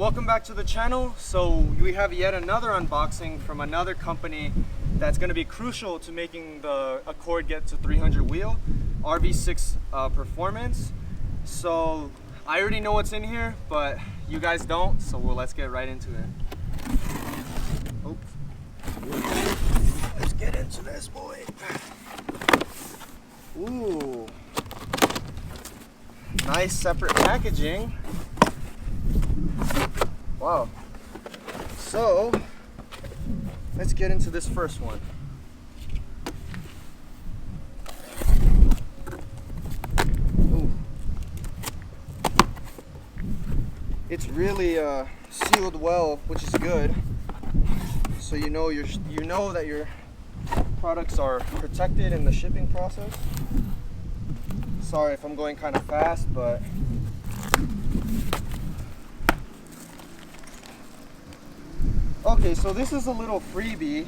Welcome back to the channel. So we have yet another unboxing from another company that's going to be crucial to making the Accord get to 300 wheel, RV6 performance. So I already know what's in here, but you guys don't, so let's get right into it. Let's get into this, boy. Ooh, nice separate packaging. Wow. So let's get into this first one. Ooh. It's really sealed well, which is good. So you know that your products are protected in the shipping process. Sorry if I'm going kind of fast, but okay, so this is a little freebie.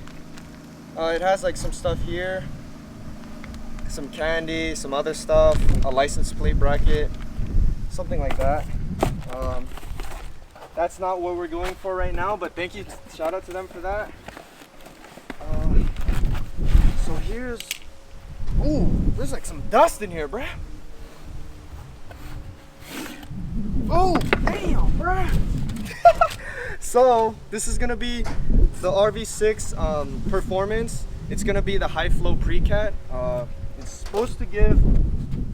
It has like some stuff here, some candy, some other stuff, a license plate bracket, something like that. That's not what we're going for right now, but thank you, shout out to them for that. So here's, ooh, there's like some dust in here, bruh. Oh, damn, bruh. So this is gonna be the RV6 performance. It's gonna be the high flow pre-cat. It's supposed to give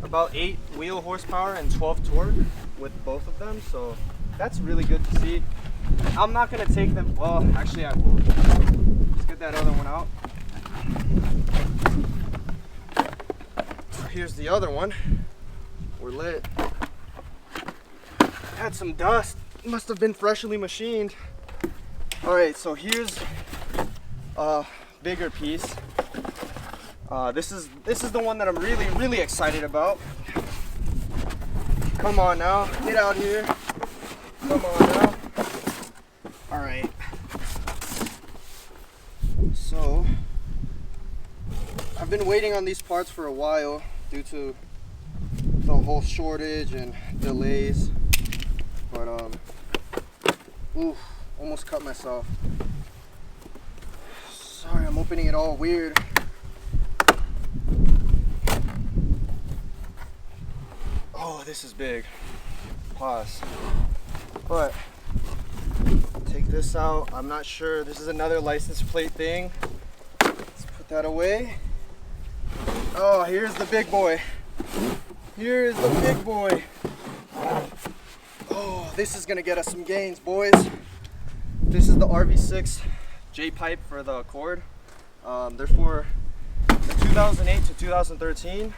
about 8 wheel horsepower and 12 torque with both of them, so that's really good to see. I'm not gonna take them, well actually I will. Let's get that other one out. So here's the other one. We're lit. Had some dust. Must have been freshly machined. All right, so here's a bigger piece. This is the one that I'm really excited about. Come on now, get out here. Come on now. All right. So I've been waiting on these parts for a while due to the whole shortage and delays. But ooh, almost cut myself. Sorry, I'm opening it all weird. Oh, this is big. Pause. But take this out. I'm not sure. This is another license plate thing. Let's put that away. Oh, here's the big boy. Here's the big boy. Oh, this is gonna get us some gains, boys. This is the RV6 J-Pipe for the Accord. They're for the 2008 to 2013.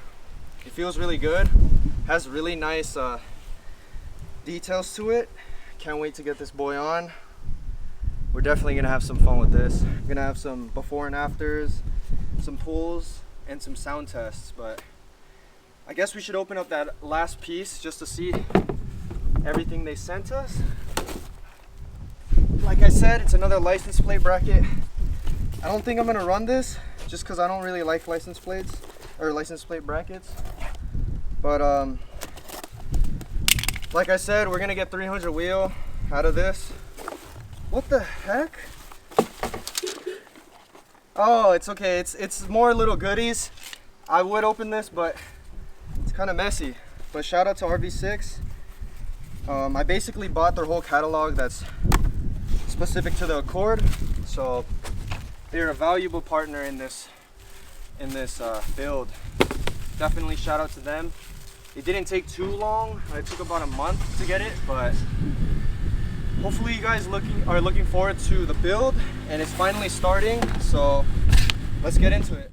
It feels really good. Has really nice details to it. Can't wait to get this boy on. We're definitely gonna have some fun with this. We're gonna have some before and afters, some pulls, and some sound tests. But I guess we should open up that last piece just to see everything they sent us. Like I said, it's another license plate bracket. I don't think I'm gonna run this just because I don't really like license plates or license plate brackets. But like I said, we're gonna get 300 wheel out of this. What the heck? Oh, it's okay. It's more little goodies. I would open this, but it's kind of messy. But shout out to RV6. I basically bought their whole catalog that's specific to the Accord, so they're a valuable partner in this build. Definitely shout out to them. It didn't take too long. It took about a month to get it, but hopefully you guys are looking forward to the build, and it's finally starting. So let's get into it.